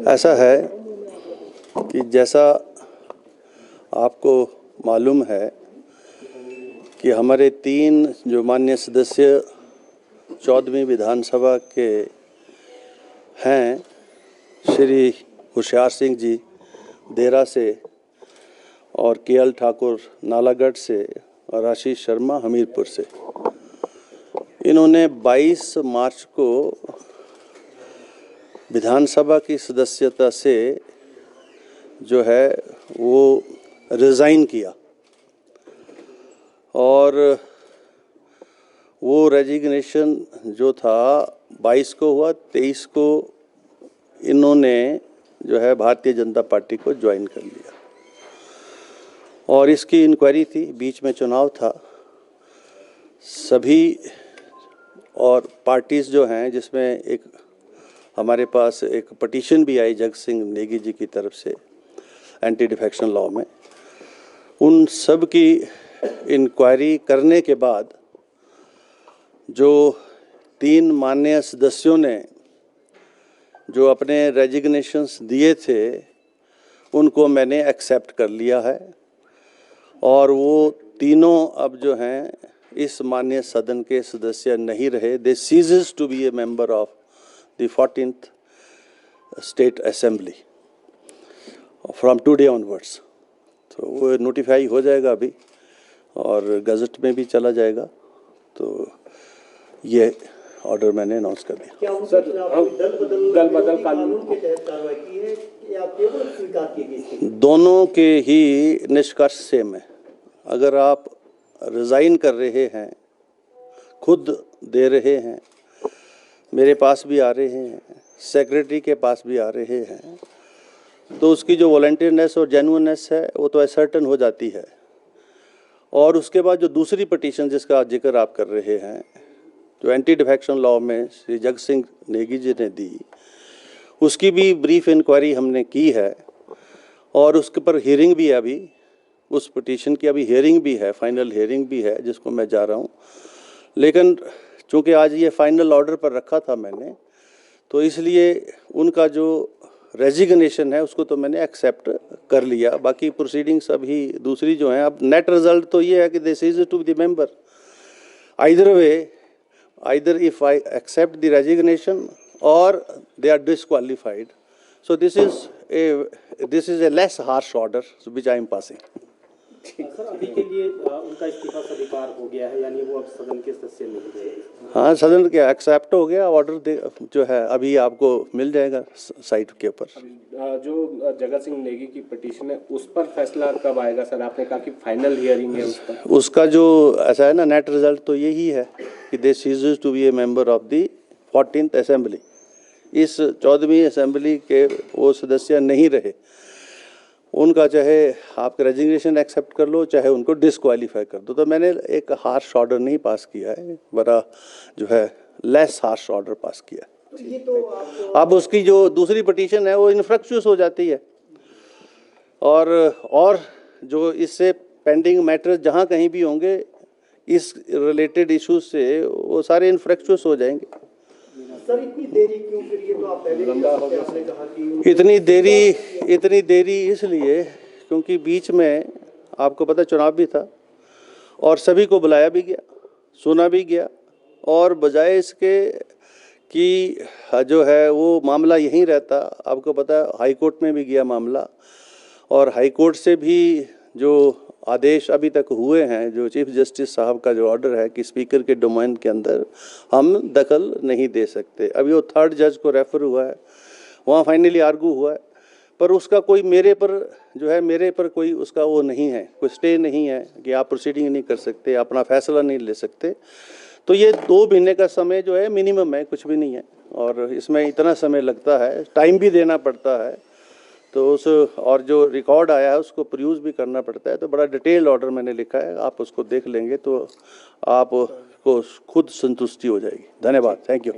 ऐसा है कि जैसा आपको मालूम है कि हमारे 3 जो माननीय सदस्य 14वीं विधानसभा के हैं, श्री होशियार सिंह जी देरा से और केएल ठाकुर नालागढ़ से और आशीष शर्मा हमीरपुर से, इन्होंने 22 मार्च को विधानसभा की सदस्यता से जो है वो रिज़ाइन किया और वो रेजिग्नेशन जो था 22 को हुआ। 23 को इन्होंने जो है भारतीय जनता पार्टी को ज्वाइन कर लिया और इसकी इंक्वायरी थी, बीच में चुनाव था। सभी और पार्टीज़ जो हैं, जिसमें एक हमारे पास एक पटिशन भी आई जगत सिंह नेगी जी की तरफ से एंटी डिफेक्शन लॉ में, उन सब की इंक्वायरी करने के बाद जो 3 माननीय सदस्यों ने जो अपने रेजिग्नेशंस दिए थे उनको मैंने एक्सेप्ट कर लिया है और वो तीनों अब जो हैं इस माननीय सदन के सदस्य नहीं रहे। They ceases to be a member of the 14th state assembly from today onwards. तो वो नोटिफाई हो जाएगा अभी और गजट में भी चला जाएगा। तो ये ऑर्डर मैंने अनाउंस कर दिया। क्या दल बदल कानून के तहत कार्रवाई की है या केवल स्वीकार की गई? दोनों के ही निष्कर्ष सेम है। अगर आप रिज़ाइन कर रहे हैं, खुद दे रहे हैं, मेरे पास भी आ रहे हैं, सेक्रेटरी के पास भी आ रहे हैं, तो उसकी जो वॉलंटियरनेस और जेन्युइननेस है वो तो असर्टन हो जाती है। और उसके बाद जो दूसरी पटिशन जिसका जिक्र आप कर रहे हैं, जो एंटी डिफेक्शन लॉ में श्री जगत सिंह नेगी जी ने दी, उसकी भी ब्रीफ इंक्वायरी हमने की है और उसके पर हियरिंग भी है। अभी उस पटिशन की अभी हियरिंग भी है, फाइनल हियरिंग भी है जिसको मैं जा रहा हूँ। लेकिन चूँकि आज ये फाइनल ऑर्डर पर रखा था मैंने, तो इसलिए उनका जो रेजिग्नेशन है उसको तो मैंने एक्सेप्ट कर लिया। बाकी प्रोसीडिंग्स अभी दूसरी जो हैं, अब नेट रिजल्ट तो ये है कि this is to the member either way, either if I accept the resignation और they are disqualified. So this is a less harsh order which I am passing. Sir, अभी के लिए उनका इस्तीफा स्वीकार हो गया है, यानी वो अब सदन के सदस्य नहीं रहे? हाँ, सदन के एक्सेप्ट हो गया ऑर्डर, जो है अभी आपको मिल जाएगा साइट के ऊपर। जो जगत सिंह नेगी की पिटीशन है उस पर फैसला कब आएगा सर? आपने कहा कि फाइनल हियरिंग है उस पर। उसका जो ऐसा है ना, नेट रिजल्ट तो यही है कि they ceases to be a member of the 14th assembly. इस 14वीं असेंबली के वो सदस्य नहीं रहे, उनका चाहे आप रेजिग्नेशन एक्सेप्ट कर लो, चाहे उनको डिसक्वालीफाई कर दो। तो मैंने एक हार्श ऑर्डर नहीं पास किया है, बड़ा जो है लेस हार्श ऑर्डर पास किया है। ये तो अब उसकी जो दूसरी पटिशन है वो इनफ्रक्चुअस हो जाती है और जो इससे पेंडिंग मैटर जहाँ कहीं भी होंगे इस रिलेटेड इश्यूज से, वो सारे इनफ्रक्चुअस हो जाएंगे। सर, इतनी देरी क्यों? फिर ये तो आप पहले ही आपने कहा कि इतनी देरी इसलिए क्योंकि बीच में आपको पता चुनाव भी था और सभी को बुलाया भी गया, सुना भी गया, और बजाय इसके कि जो है वो मामला यहीं रहता, आपको पता हाई कोर्ट में भी गया मामला, और हाई कोर्ट से भी जो आदेश अभी तक हुए हैं, जो चीफ जस्टिस साहब का जो ऑर्डर है कि स्पीकर के डोमेन के अंदर हम दखल नहीं दे सकते। अभी वो 3rd जज को रेफर हुआ है, वहाँ फाइनली आर्गू हुआ है, पर उसका कोई मेरे पर कोई उसका वो नहीं है, कोई स्टे नहीं है कि आप प्रोसीडिंग नहीं कर सकते, अपना फैसला नहीं ले सकते। तो ये 2 महीने का समय जो है मिनिमम है, कुछ भी नहीं है, और इसमें इतना समय लगता है, टाइम भी देना पड़ता है, तो उस और जो रिकॉर्ड आया है उसको प्रोड्यूस भी करना पड़ता है। तो बड़ा डिटेल ऑर्डर मैंने लिखा है, आप उसको देख लेंगे तो आपको खुद संतुष्टि हो जाएगी। धन्यवाद, थैंक यू।